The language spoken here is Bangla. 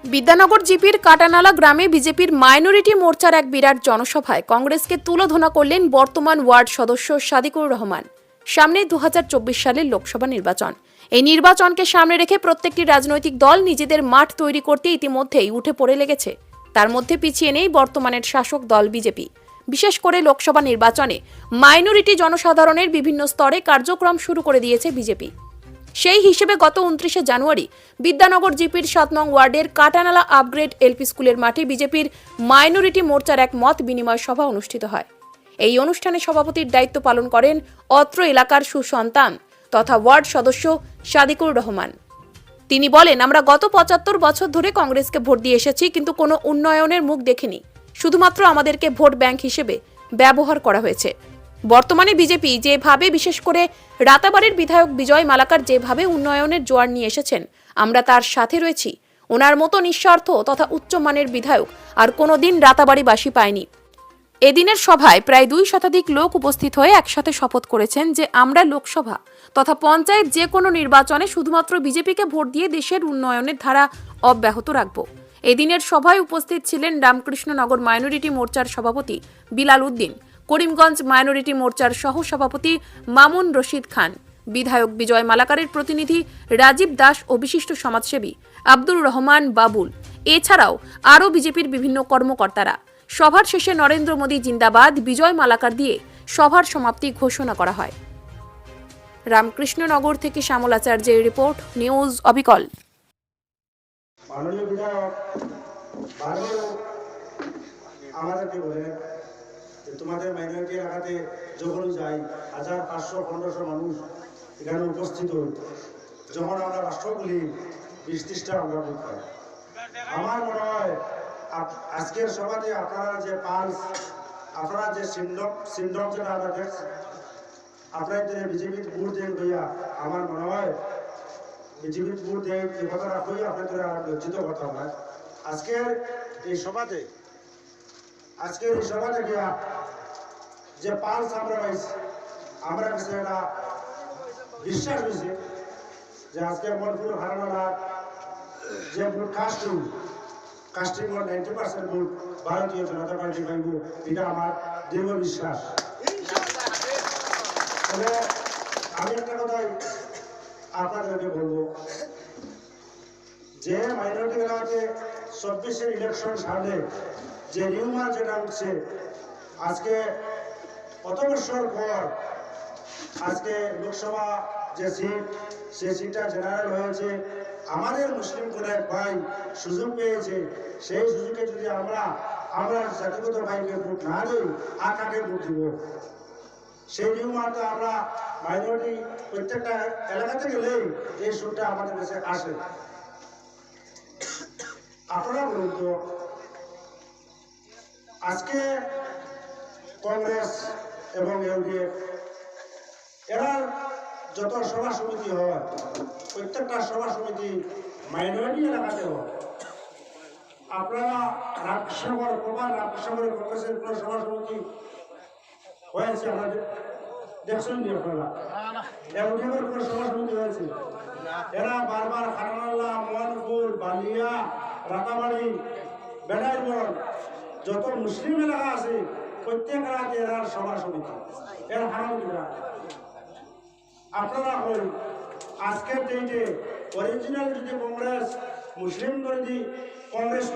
বিদ্যানগর জিপির কাটানালা গ্রামে বিজেপির মাইনরিটি মোর্চার এক বিরাট জনসভায় কংগ্রেসকে তুলোধনা করলেন বর্তমান ওয়ার্ড সদস্য সাদিকুর রহমান। সামনে 2024 সালের লোকসভা নির্বাচন। এই নির্বাচনকে সামনে রেখে প্রত্যেকটি রাজনৈতিক দল নিজেদের মাঠ তৈরি করতে ইতিমধ্যেই উঠে পড়ে লেগেছে। তার মধ্যে পিছিয়ে নেই বর্তমানের শাসক দল বিজেপি। বিশেষ করে লোকসভা নির্বাচনে মাইনরিটি জনসাধারণের বিভিন্ন স্তরে কার্যক্রম শুরু করে দিয়েছে বিজেপি। সেই হিসেবে গত 29 জানুয়ারি বিদ্যানগর জিপির 7 নং ওয়ার্ডের কাটানালা আপগ্রেড এলপি স্কুলের মাঠে বিজেপির মাইনরিটি মোর্চার এক মত বিনিময় সভা অনুষ্ঠিত হয়। এই অনুষ্ঠানে সভাপতির দায়িত্ব পালন করেন অত্র এলাকার সুসন্তান তথা ওয়ার্ড সদস্য সাদিকুর রহমান। তিনি বলেন, আমরা গত 75 বছর ধরে কংগ্রেসকে ভোট দিয়ে এসেছি, কিন্তু কোনো উন্নয়নের মুখ দেখিনি। শুধুমাত্র আমাদেরকে ভোট ব্যাংক হিসেবে ব্যবহার করা হয়েছে। বর্তমানে বিজেপি যেভাবে, বিশেষ করে রাতাবাড়ির বিধায়ক বিজয় মালাকার যেভাবে উন্নয়নের জোয়ার নিয়ে এসেছেন, আমরা তার সাথে রয়েছি। ওনার মতো নিঃস্বার্থ তথা উচ্চমানের বিধায়ক আর কোনোদিন রাতাবাড়িবাসী পায়নি। এদিনের সভায় প্রায় 2 শতাধিক লোক উপস্থিত হয়ে একসাথে শপথ করেছেন যে আমরা লোকসভা তথা পঞ্চায়েত যে কোনো নির্বাচনে শুধুমাত্র বিজেপিকে ভোট দিয়ে দেশের উন্নয়নের ধারা অব্যাহত রাখব। এদিনের সভায় উপস্থিত ছিলেন রামকৃষ্ণনগর মাইনরিটি মোর্চার সভাপতি বিলাল উদ্দিন, করিমগঞ্জ মাইনরিটি মোর্চার সহ সভাপতি মামুন রশিদ খান, বিধায়ক বিজয় মালাকারের প্রতিনিধি রাজীব দাস ও বিশিষ্ট সমাজসেবী আব্দুর রহমান বাবুল, এছাড়াও আরও বিজেপির বিভিন্ন কর্মকর্তারা। সভার শেষে নরেন্দ্র মোদী জিন্দাবাদ বিজয় মালাকার দিয়ে সভার সমাপ্তি ঘোষণা করা হয়। রামকৃষ্ণনগর থেকে শ্যামল আচার্যের রিপোর্ট, নিউজ অবিকল। মাননীয় বিধায়ক বারবার আমাদেরকে বলেন যে তোমাদের মাইনরিটি এলাকাতে যখন যাই 1500-1500 মানুষ এখানে উপস্থিত হই, যখন আমরা রাষ্ট্র বলি 20-30টা আমরা ভোট পাই। আমার মনে হয় আজকের সভাতে আপনারা যে পালস, আপনারা যে সিন্ড্রোম যেটা আমরা দেখছি, আপনাদের বিজেপির ভোট দেন ভাইয়া, আমার মনে হয় বিজেপির ভোট দেন এই কথা রাখই আপনাদের আর লজ্জিত কথা হয়। আজকের এই সভাতে গিয়া যে পালস আমরা পাইছি, আমরা কাছে একটা বিশ্বাস হয়েছে যে আজকে মনপুর হারানার যে ভোট কাস্টিং 90% ভোট ভারতীয় জনতা পার্টি পাইব, এটা আমার দৃঢ় বিশ্বাস। তবে আমি একটা কথাই আপনাদেরকে বলবো যে মাইনরিটি এলাকাতে 24-এর ইলেকশন সামনে যে রিউমার যেটা উঠছে, আজকে কত বছর পর আজকে লোকসভা যে সিট, সেই সিটটা জেনারেল হয়েছে, আমাদের মুসলিম কোন এক ভাই সুযোগ পেয়েছে। সেই সুযোগে যদি আমরা জাতিগত ভাইকে ভোট না দিই, আর কাকে ভোট দিব? সেই রিউমারটা আমরা মাইনরিটি প্রত্যেকটা এলাকাতে গেলেই এই সুরটা আমাদের কাছে আসে। আপনারা বলুন তো, আজকে কংগ্রেস এবং এলডিএফ এরা যত সভা সমিতি হয়, প্রত্যেকটা সভা সমিতি মাইনরিটি এলাকাতে হয়। আপনারা রামকৃষ্ণনগরের কংগ্রেসের কোন সভা সমিতি হয়েছে আপনাদের দেখছেন নি? আপনারা এলডিএফের কোন সভা সমিতি হয়েছে? এরা বারবার খানানাল্লা, মোহনপুর, বালিয়া, রাতাবাড়ি, বেড়াইগঞ্জ যত মুসলিম এলাকা আছে, প্রত্যেক এলাকাতে এরা সভা সমিতি, এর হারামিরা। আপনারা হল আজকের ডেটে অরিজিনাল যদি কংগ্রেস মুসলিম করে দিই, কংগ্রেস